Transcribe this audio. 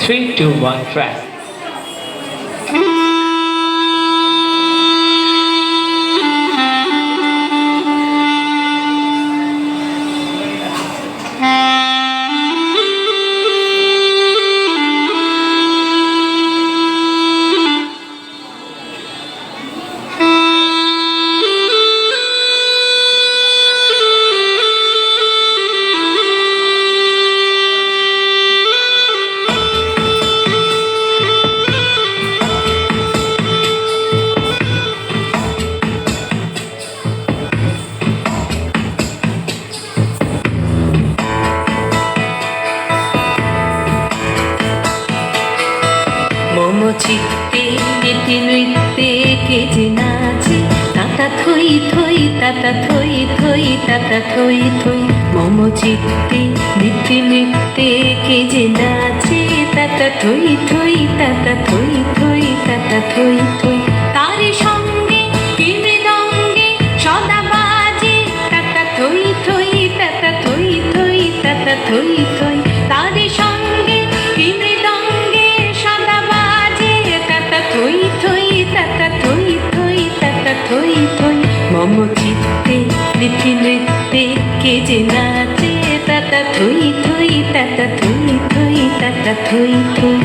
3, 2, 1, track. চিত্তে নীতি নৃত্যে কে যে নাচে তাতা থই থই তাতা থই থই তাতা থই থই মম চিত্তে নীতি নৃত্যে কে যে নাচে তাতা থই থই তাতা থই থই তাতা থই থই তারি সঙ্গে কি মৃদঙ্গে সদা বাজে তাতা থই থই তাতা থই থই তাতা থই থই তারি সঙ্গে কি মৃদঙ্গে সদা বাজে তাতা থই থই তাতা থই থই তাতা থই থই মম চিত্তে নীতি নৃত্যে কে যে নাচে তাতা থই থই তাতা থই থই তাতা থই থই।